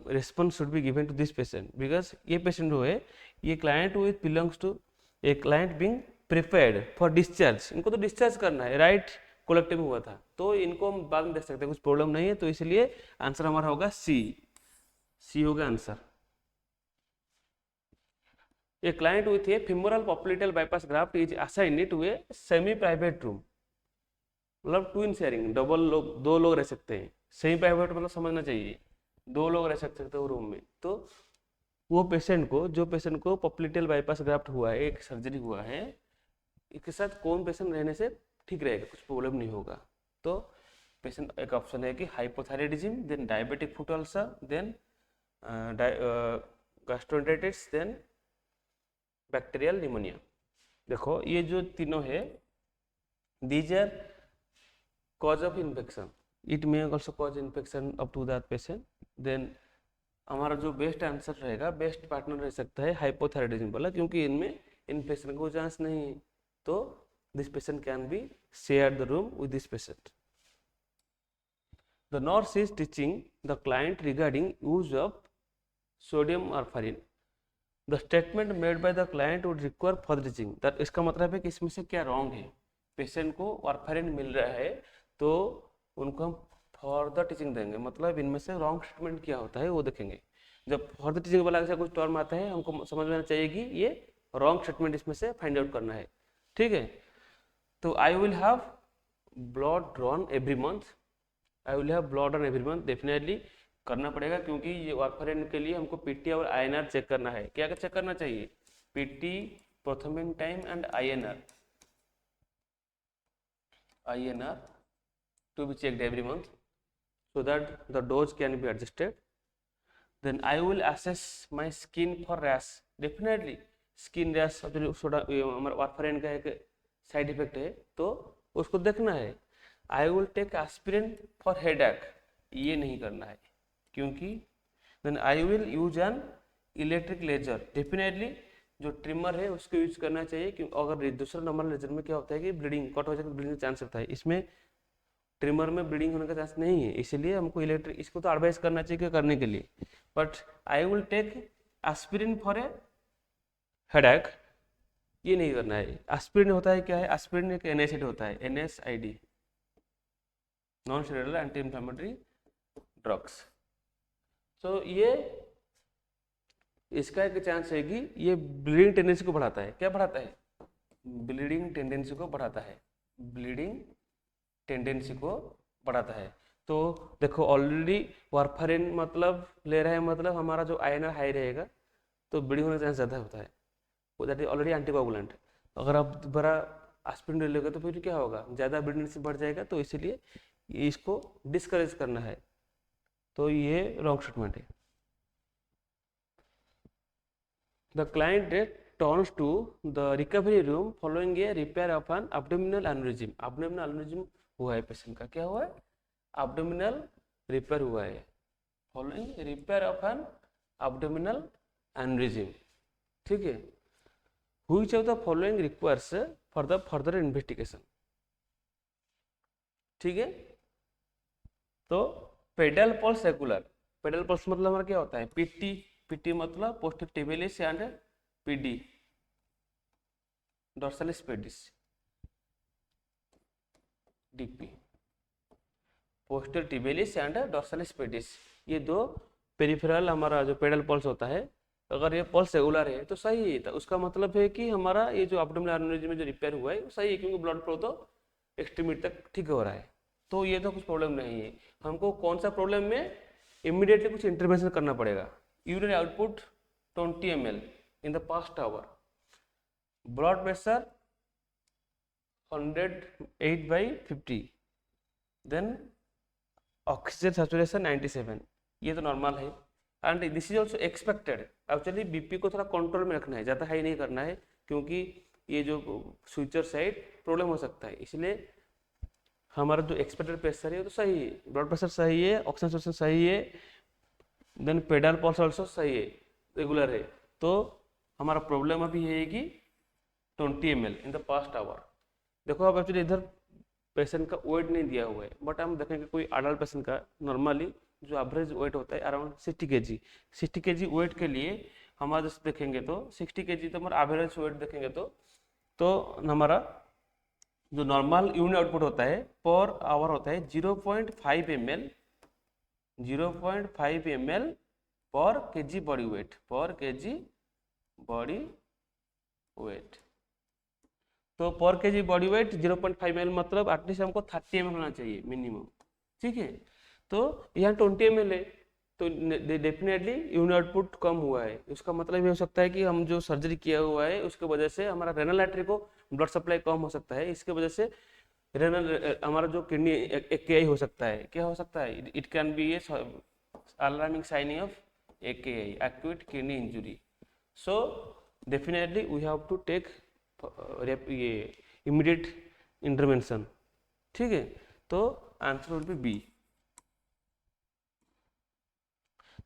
response should be given to this patient, because ये patient जो है ये client with belongs to a client being prepared for discharge, इनको तो discharge करना है, right collective हुआ था, तो इनको हम बाद में देख सकते हैं, कुछ प्रॉब्लम नहीं है, तो इसलिए आंसर हमारा होगा सी होगा answer. A client with A femoral popliteal bypass graft is assigned to a semi private room, मतलब ट्विन शेयरिंग, डबल लोग, 2 लोग रह सकते हैं, सेमी प्राइवेट मतलब समझना चाहिए 2 लोग रह सकते हो रूम में, तो वो पेशेंट को, जो पेशेंट को पॉप्लिटियल बाईपास ग्राफ्ट हुआ है, एक सर्जरी हुआ है, इसके साथ कौन पेशेंट रहने से ठीक रहेगा, कुछ प्रॉब्लम नहीं होगा, तो पेशेंट एक ऑप्शन है कि hypothyroidism, then diabetic foot ulcer, then gastroenteritis, then bacterial pneumonia. देखो ये जो तीनों है, these are cause of infection, it may also cause infection up to that patient. Then हमारा जो बेस्ट आंसर रहेगा, बेस्ट पार्टनर रह सकता है हाइपोथायराइडिज्म वाला, क्योंकि इनमें इन्फेक्शन का चांस नहीं है, तो this patient can be share the room with this patient. The nurse is teaching the client regarding use of sodium warfarin, the statement made by the client would require further teaching, that इसका मतलब है कि इसमें से क्या wrong है, patient को वार्फारिन मिल रहा है तो उनको हम फर्दर टीचिंग देंगे, मतलब इनमें से रॉन्ग स्टेटमेंट क्या होता है वो देखेंगे। जब फर्दर टीचिंग वाला ऐसा कुछ टर्म आता है, हमको समझ में आना चाहिए कि ये रॉन्ग स्टेटमेंट इसमें से फाइंड आउट करना है, ठीक है। तो I will have blood drawn every month, I will have blood drawn every month definitely करना पड़ेगा, क्योंकि ये वार्फारिन के लिए हमको पीटी और आईएनआर चेक करना है। क्या चेक करना चाहिए? PT, prothrombin time and INR to be checked every month so that the dose can be adjusted. Then I will assess my skin for rash, definitely skin rash हमारे वार्फारिन का एक side effect है, तो उसको देखना है। I will take aspirin for headache, ये नहीं करना है, क्योंकि then I will use an electric laser, definitely जो ट्रिमर है उसको यूज करना चाहिए, क्योंकि अगर दूसरा नॉर्मल लेजर में क्या होता है कि ब्लीडिंग कट हो जाए तो ब्लीडिंग का चांस रहता है, इसमें ट्रिमर में ब्लीडिंग होने का चांस नहीं है, इसलिए हमको इलेक्ट्रिक, इसको तो एडवाइस करना चाहिए करने के लिए, but I will take aspirin for a headache, ये नहीं करना है। एस्पिरिन होता है क्या है? एस्पिरिन एक एनएसआईडी होता है, NSAID, non steroidal anti inflammatory drugs. तो ये इसका एक चांस है कि ये ब्लीडिंग टेंडेंसी को बढ़ाता है। क्या बढ़ाता है? ब्लीडिंग टेंडेंसी को बढ़ाता है। ब्लीडिंग टेंडेंसी को बढ़ाता है। तो देखो ऑलरेडी वारफारिन मतलब ले रहे हैं, मतलब हमारा जो आईएनआर हाई रहेगा तो ब्लीडिंग होने का चांस ज़्यादा होता है, वो दैट इज ऑलरेडी एंटीकोगुलेंट। अगर आप दोबारा एस्पिरिन ले लोगे तो फिर क्या होगा, ज़्यादा ब्लीडिंग से बढ़ जाएगा, तो इसीलिए इसको डिस्करेज करना है। तो ये रॉन्ग स्टेटमेंट है। The client turns to the recovery room following a repair of an abdominal aneurysm। abdominal aneurysm हुआ है पेशेंट का, क्या हुआ है? abdominal रिपेयर हुआ है, following repair of an abdominal aneurysm। ठीक है। which of the following requires for the further investigation। ठीक है। तो pedal pulse regular, pedal pulse मतलब हमारा क्या होता है? पीटी, पीटी मतलब posterior tibialis and PD dorsalis pedis, DP posterior tibialis and dorsalis pedis, ये दो पेरिफेरल हमारा जो पेडल पल्स होता है, अगर ये पल्स रेगुलर है तो सही है। तो उसका मतलब है कि हमारा ये जो एब्डोमिनल एनेरिज्म में जो रिपेयर हुआ है वो सही है, क्योंकि ब्लड फ्लो तो एक्सट्रीमिटी तक ठीक हो रहा है, तो ये तो कुछ प्रॉब्लम नहीं है। हमको कौन सा प्रॉब्लम में इमीडिएटली कुछ इंटरवेंशन करना पड़ेगा। Urine output 20 ml in the past hour, blood pressure 108/50, then oxygen saturation 97, ये तो नॉर्मल है and this is also expected. Actually BP को थोड़ा कंट्रोल में रखना है, ज़्यादा हाई नहीं करना है, क्योंकि ये जो स्विचर साइड प्रॉब्लम हो सकता है, इसलिए हमारा जो एक्सपेक्टेड प्रेशर है वो तो सही है, ब्लड प्रेशर सही है, ऑक्सीजन सैचुरेशन सही है, देन पेडल पल्स ऑल्सो सही है, रेगुलर है। तो हमारा प्रॉब्लम अभी है कि 20 ml in the past hour. देखो अब एक्चुअली इधर पेशेंट का वेट नहीं दिया हुआ है, बट हम देखेंगे कोई अडल्ट पेशेंट का नॉर्मली जो एवरेज वेट होता है अराउंड 60 kg। 60 kg वेट के लिए हमारा जैसे देखेंगे तो 60 kg तो हमारा एवरेज वेट देखेंगे तो हमारा जो नॉर्मल यूनिट आउटपुट होता है पर आवर होता है 0.5 ml, 0.5 ml पर kg बॉडी वेट, पर kg बॉडी वेट। तो पर केजी बॉडी वेट 0.5 ml मतलब एटलीस्ट हमको 30 ml होना चाहिए मिनिमम। ठीक है। तो यहाँ 20 ml है, तो डेफिनेटली यूनिट आउटपुट कम हुआ है। उसका मतलब ये हो सकता है कि हम जो सर्जरी किया हुआ है उसके वजह से हमारा रेनल आर्टरी को ब्लड सप्लाई कम हो सकता है, इसके वजह से रेनल हमारा जो किडनी AKI हो सकता है। क्या हो सकता है? It can be a alarming sign of AKI, acute kidney injury. So definitely we have to take ये इमीडिएट इंटरवेंशन। ठीक है। तो answer would be B.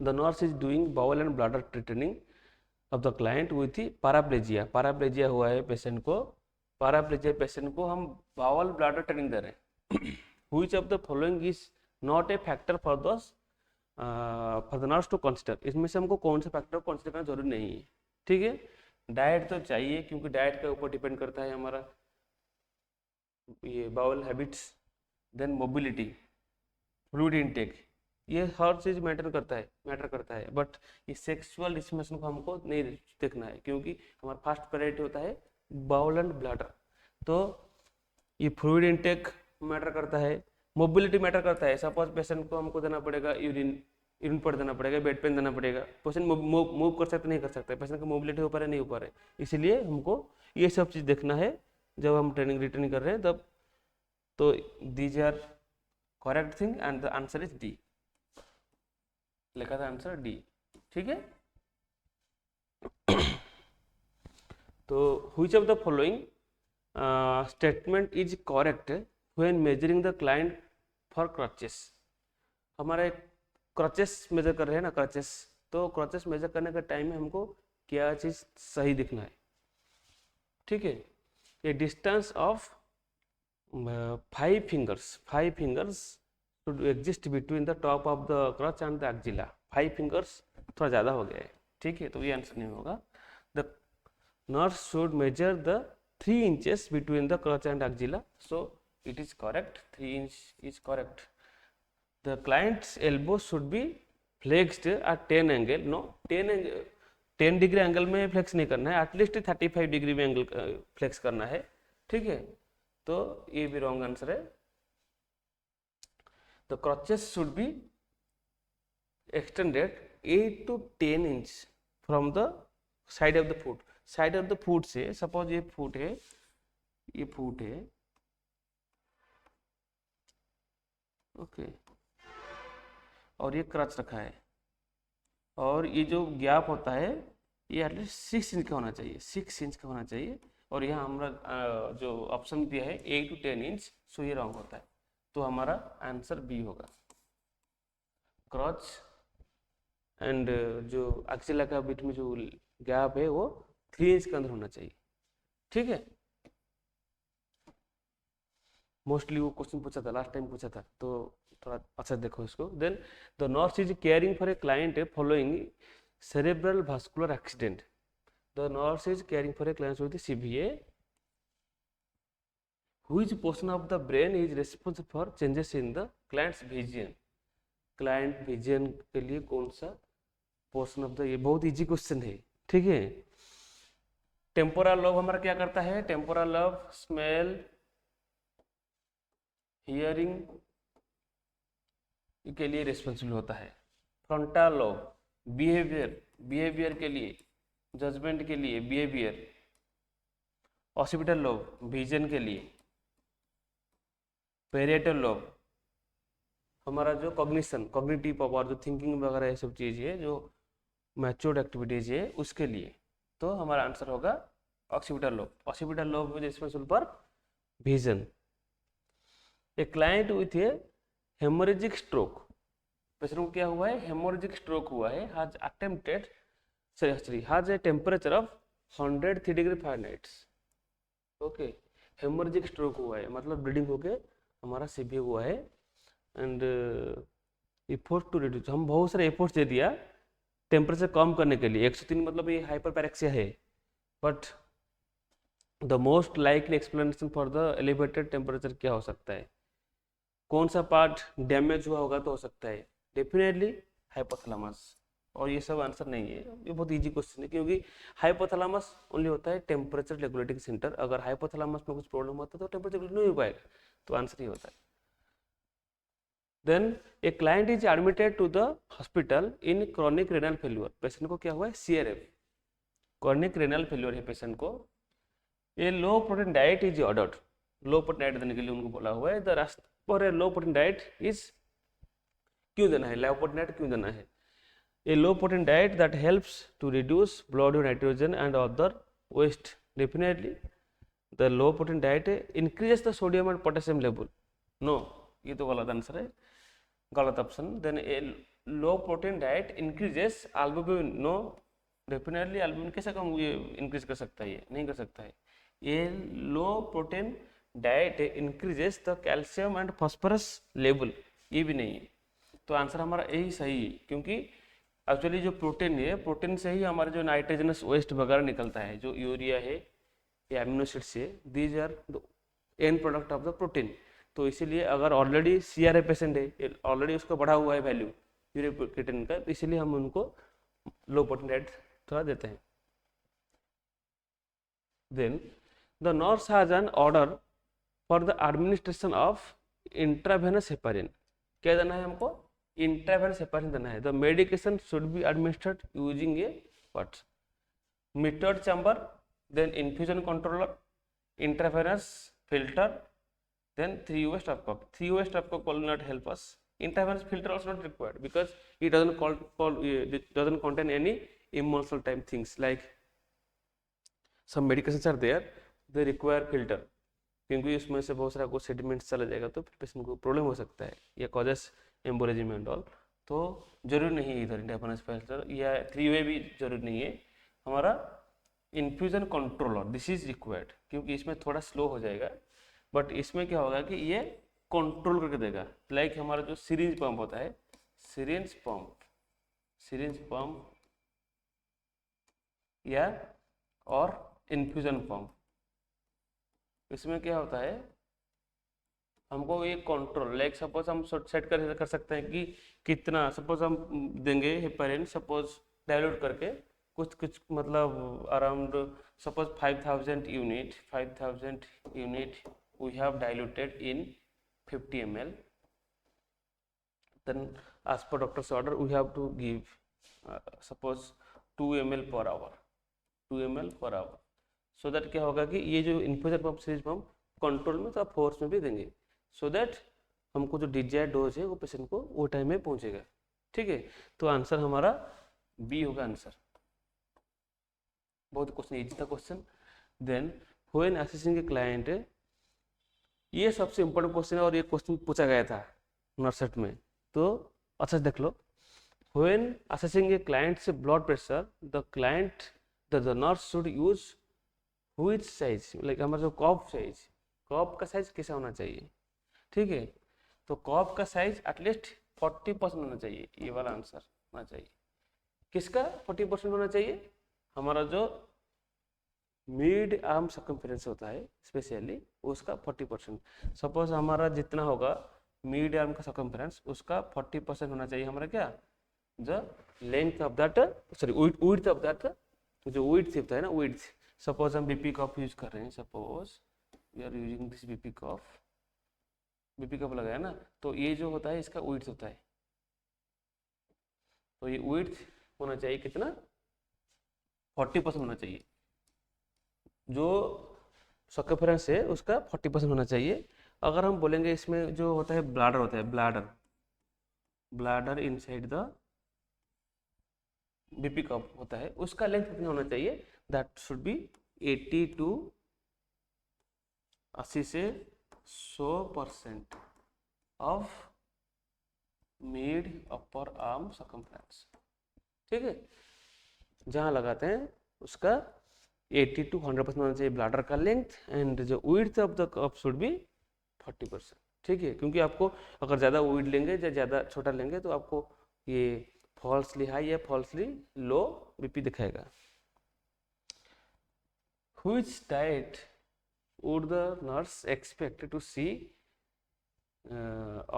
The nurse is doing bowel and bladder training of the client with paraplegia. Paraplegia हुआ है patient को, paraplegia patient को हम bowl bladder training दे रहे हैं। Which of the following is not a factor for the nurse to consider. इसमें से हमको कौन सा फैक्टर कंसिडर करना जरूरी नहीं है। ठीक है। डाइट तो चाहिए, क्योंकि डाइट के ऊपर डिपेंड करता है हमारा ये bowel habits, then mobility, fluid intake, ये हर चीज़ मैटर करता है। बट ये सेक्सुअल डिस्फंक्शन को हमको नहीं देखना है, क्योंकि हमारा फर्स्ट प्रायोरिटी होता है बाउल एंड ब्लैडर। तो ये फ्लूइड इनटेक मैटर करता है, मोबिलिटी मैटर करता है। सपोज पेशेंट को हमको देना पड़ेगा यूरिन पर देना पड़ेगा, बेड पेन देना पड़ेगा, पेशेंट मूव कर सकते नहीं कर सकते, पेशेंट का मोबिलिटी हो पा रहा है नहीं हो पा रहा है, इसलिए हमको ये सब चीज़ देखना है जब हम रिटर्निंग कर रहे हैं तब। तो these are correct thing and the answer is D, लिखा था आंसर डी। ठीक है। तो which of the following statement is correct when measuring the client for crutches. हमारे क्रचेस मेजर कर रहे हैं ना, क्रचेस, तो क्रचेस मेजर करने के टाइम में हमको क्या चीज़ सही दिखना है। ठीक है। ये distance of 5 fingers should exist between the top of the crutch and the axilla। 5 fingers थोड़ा ज़्यादा हो गया है। ठीक है। तो ये आंसर नहीं होगा। The nurse should measure the 3 inches between the crutch and axilla, so it is correct, 3 inch is correct। The client's elbow should be flexed at 10 angle, no 10 angle, 10 degree angle में flex नहीं करना है, at least 35 degree में angle flex करना है, ठीक है। तो ये भी रॉन्ग आंसर है। The crutches should be extended 8 to 10 inch from the side of the foot. Side of the foot से, सपोज ये फुट है, ये फुट है, ओके, और ये क्रच रखा है, और ये जो गैप होता है ये एटलीस्ट 6 इंच का होना चाहिए, 6 इंच का होना चाहिए। और यहाँ हमारा जो ऑप्शन दिया है 8 to 10 इंच, सो ये रॉन्ग होता है। तो हमारा आंसर बी होगा। क्रॉच एंड जो एक्सिला का बीच में जो गैप है वो 3 इंच के अंदर होना चाहिए, ठीक है। मोस्टली वो क्वेश्चन पूछा था, लास्ट टाइम पूछा था, तो थोड़ा अच्छा देखो इसको। Then the nurse is caring for a client following cerebral vascular accident. The nurse is caring for a client with CVA. Which portion of the brain is responsible for changes in the client's vision? Client vision के लिए कौन सा portion of the, ये बहुत easy question है, ठीक है। Temporal lobe हमारा क्या करता है? टेम्पोरल लोब स्मेल, हियरिंग के लिए रिस्पॉन्सिबल होता है। फ्रंटल लोब बिहेवियर के लिए, जजमेंट के लिए, बिहेवियर। ऑसिपिटल लोब विजन के लिए। पेरिएटल लोब हमारा जो कॉग्निशन, कॉग्निटिव पावर, जो थिंकिंग वगैरह ये सब चीज़ है, जो मैच्योर्ड एक्टिविटीज है उसके लिए। तो हमारा आंसर होगा occipital lobe. Occipital lobe is responsible for vision. A client with A haemorrhagic stroke, patient को क्या हुआ है? हेमोरेजिक स्ट्रोक हुआ है। Has attempted has a temperature of 103 degree Fahrenheit. Okay, haemorrhagic stroke हुआ है मतलब ब्लीडिंग होके हमारा सीवी हुआ है। एंड एफर्ट टू रिड्यूस, हम बहुत सारे एफर्ट्स दे दिया टेम्परेचर कम करने के लिए। 103 मतलब ये हाइपरपैरेक्सिया है, but the most likely explanation for the elevated temperature क्या हो सकता है? कौन सा पार्ट डैमेज हुआ होगा तो हो सकता है? Definitely hypothalamus. और ये सब आंसर नहीं है, ये बहुत इजी क्वेश्चन है, क्योंकि हाइपोथैलेमस ओनली होता है टेम्परेचर रेगुलेटिंग सेंटर। अगर हाइपोथैलेमस में कुछ प्रॉब्लम होता है तो टेम्परेचर रेगुलेट नहीं हो पाएगा, तो आंसर ही होता है। Then a client is admitted to the hospital in chronic renal failure. Patient को क्या हुआ है? CRF, क्रॉनिक रेनल फेल्यूर है पेशेंट को। A low protein diet is ordered, low protein diet देने के लिए उनको बोला हुआ है। द रास्ता पर a low protein diet is, क्यों देना है लो प्रोटीन डाइट, क्यों देना है? A low protein diet that helps to reduce blood nitrogen and other waste. Definitely the low protein diet increases the sodium and potassium level. No, ये तो गलत answer है, गलत option. Then a low protein diet increases albumin. No, definitely albumin कैसे कम ये increase कर सकता है? ये नहीं कर सकता है। ये low protein diet increases the calcium and phosphorus level, ये भी नहीं है। तो आंसर हमारा यही सही है, क्योंकि एक्चुअली जो प्रोटीन है, प्रोटीन से ही हमारे जो नाइट्रोजनस वेस्ट वगैरह निकलता है, जो यूरिया है या एमिनो एसिड्स है, these are the end product of the protein. तो इसीलिए अगर ऑलरेडी CRA पेशेंट है, ऑलरेडी उसका बढ़ा हुआ है वैल्यू यूरिया क्रिएटिनिन का, तो इसीलिए हम उनको लो प्रोटीन डाइट थोड़ा देते हैं। Then the nurse has an order for the administration of intravenous heparin. क्या देना है हमको? इंट्रावेनस हेपारिन देना है। The medication should be administered using a what? Metered chamber, then infusion controller, intravenous filter, then 3-way stopcock. 3-way stopcock will not help us. Intravenous filter also not required because it doesn't contain any emulsional type things like some medications are there, they require filter, क्योंकि उसमें से बहुत सारा कुछ sediments चला जाएगा तो फिर पेशेंट को प्रॉब्लम हो सकता है, या कॉजेस एम्बोलिज्म एंड ऑल। तो जरूरी नहीं है इधर इंट्रावेनस फिल्टर या 3-way भी जरूरी नहीं है। हमारा infusion controller this is required, क्योंकि इसमें थोड़ा स्लो हो जाएगा, बट इसमें क्या होगा कि ये कंट्रोल करके देगा। लाइक हमारा जो सिरिंज पंप होता है, सिरिंज पंप या और इन्फ्यूजन पंप, इसमें क्या होता है, हमको ये कंट्रोल, लाइक सपोज हम सेट कर सकते हैं कि कितना, सपोज हम देंगे हेपारिन, सपोज डाइल्यूट करके कुछ कुछ मतलब around suppose 5000 unit we have diluted in 50 ml, then as per doctor's order we have to give suppose 2 ml per hour, 2 ml per hour, so that क्या होगा कि ये जो infusion pump series pump control में तो force में भी देंगे, सो दैट हमको जो डिजायर डोज है वो पेशेंट को वो टाइम में पहुंचेगा। ठीक है, तो आंसर हमारा बी होगा आंसर। बहुत क्वेश्चन इजी था question. Then when assessing a client, ये सबसे इंपॉर्टेंट क्वेश्चन है और ये क्वेश्चन पूछा गया था नर्सेट में, तो अच्छा से देख लो। When assessing a client's blood pressure the nurse should use which size, like हमारा जो कप साइज, कप का साइज कैसा होना चाहिए। ठीक है, तो कप का साइज एटलीस्ट 40% होना चाहिए, ये वाला आंसर होना चाहिए। किसका 40% होना चाहिए? हमारा जो मिड आर्म सर्कमफेरेंस होता है स्पेशली उसका 40%। सपोज हमारा जितना होगा मिड आर्म का सर्कमफेरेंस उसका 40% होना चाहिए हमारा क्या, जो length of that, sorry width of that, जो विड्थ होता है ना, विड्थ। सपोज हम बीपी कप यूज कर रहे हैं, suppose we are using this BP cup लगाया ना, तो ये जो होता है इसका विड्थ होता है, तो ये विड्थ होना चाहिए कितना, 40% होना चाहिए। जो सर्कमफेरेंस है उसका 40% होना चाहिए। अगर हम बोलेंगे इसमें जो होता है ब्लैडर होता है, bladder inside the BP cup होता है, उसका लेंथ कितना होना चाहिए, दैट शुड बी 80 to 80 से 100% of mid upper arm circumference. ठीक है, जहां लगाते हैं उसका 80 to 100% होना चाहिए ब्लैडर का लेंथ, एंड जो width of the cup should be 40%। ठीक है, क्योंकि आपको अगर ज़्यादा विड्थ लेंगे या ज़्यादा छोटा लेंगे तो आपको ये फॉल्सली हाई या फॉल्सली लो बीपी दिखाएगा। Which diet would the nurse expect to see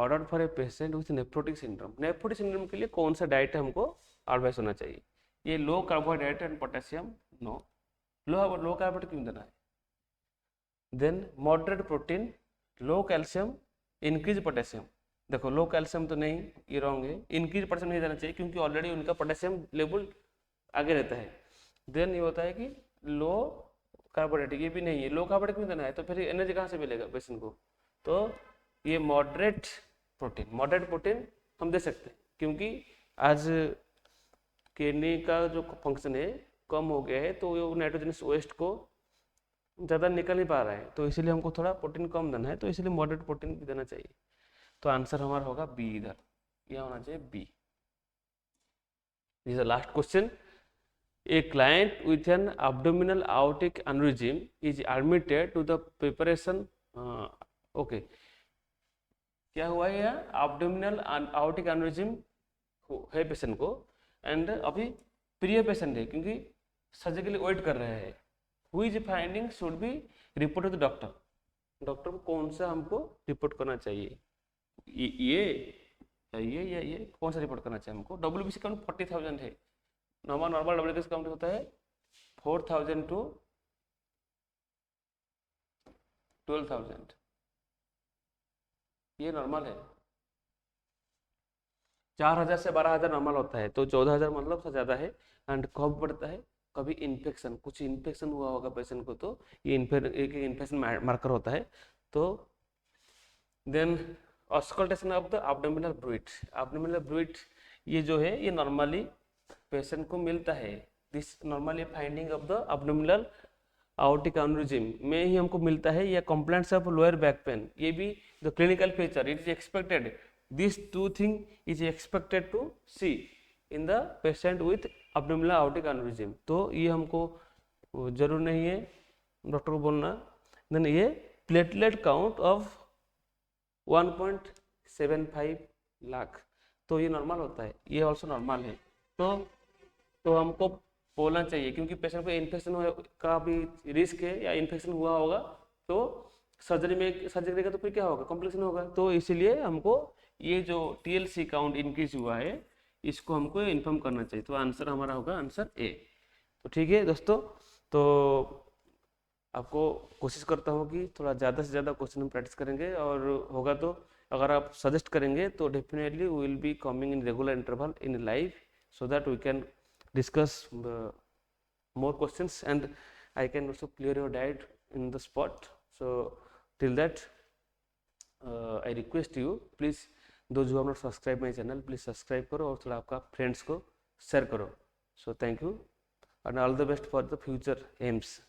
ordered for a patient with nephrotic syndrome? Nephrotic syndrome के लिए कौन सा डाइट हमको एडवाइस होना चाहिए? ये low carbohydrate and potassium, no. Low carbohydrate क्यों देना है? Then moderate protein, low calcium, increase potassium. देखो लो कैल्शियम तो नहीं, ये रॉन्ग है। इंक्रीज पोटेशियम नहीं देना चाहिए क्योंकि ऑलरेडी उनका पोटेशियम लेवल आगे रहता है। देन ये होता है कि लो कार्बोहाइड्रेट, ये भी नहीं है। लो कार्बोहाइड्रेट क्यों देना है? तो फिर एनर्जी कहाँ से मिलेगा पेशेंट को? तो ये मॉडरेट प्रोटीन हम दे सकते हैं क्योंकि आज किडनी का जो फंक्शन है कम हो गया है, तो वो नाइट्रोजनस वेस्ट को ज़्यादा निकल नहीं पा रहा है, तो इसीलिए हमको थोड़ा प्रोटीन कम देना है, तो इसीलिए मॉडरेट प्रोटीन भी देना चाहिए। तो आंसर हमारा होगा बी, इधर यह होना चाहिए B. This is the last question. A client with an abdominal aortic aneurysm is admitted to the preparation, okay, क्या हुआ है यहाँ? abdominal aortic aneurysm है पेशेंट को, एंड अभी प्रिय पेशेंट है क्योंकि सर्जिकली वेट कर रहे हैं। Which finding should be reported to doctor? Doctor को कौन सा हमको रिपोर्ट करना चाहिए? ये कौन सा रिपोर्ट करना चाहिए हमको? WBC काउंट 40,000 है, नॉर्मल WBC काउंट होता है 4,000 to 12,000, ये नॉर्मल है। 4,000 से 12,000 नॉर्मल होता है, तो 14,000 मतलब से ज़्यादा है। एंड कब बढ़ता है? कभी इन्फेक्शन, कुछ इन्फेक्शन हुआ होगा पेशेंट को, तो ये एक इन्फेक्शन मार्कर होता है। तो then auscultation of the abdominal bruit, ये जो है ये नॉर्मली पेशेंट को मिलता है। This normally finding of the abdominal aortic aneurysm में ही हमको मिलता है, या complaints of lower back pain, ये भी the clinical feature, it is expected, this two thing is expected to see in the patient with abdominal aortic aneurysm. तो ये हमको जरूर नहीं है डॉक्टर को बोलना। देन ये प्लेटलेट काउंट ऑफ 1.75 लाख, तो ये नॉर्मल होता है, ये ऑल्सो नॉर्मल है। तो हमको बोलना चाहिए क्योंकि पेशेंट को इन्फेक्शन का भी रिस्क है, या इन्फेक्शन हुआ होगा तो सर्जरी का तो फिर क्या होगा, कॉम्प्लिकेशन होगा। तो इसीलिए हमको ये जो TLC काउंट इंक्रीज हुआ है इसको हमको इन्फॉर्म करना चाहिए। तो आंसर हमारा होगा आंसर ए। तो ठीक है दोस्तों, तो आपको कोशिश करता हूँ कि थोड़ा ज़्यादा से ज़्यादा क्वेश्चन हम प्रैक्टिस करेंगे, और होगा तो अगर आप सजेस्ट करेंगे तो definitely we will be coming in regular interval in live, so that we can discuss more questions, and I can also clear your doubt in the spot. So till that, I request you, please, those who have not subscribed my channel, please subscribe करो और थोड़ा आपका friends को share करो. So thank you and all the best for the future aims.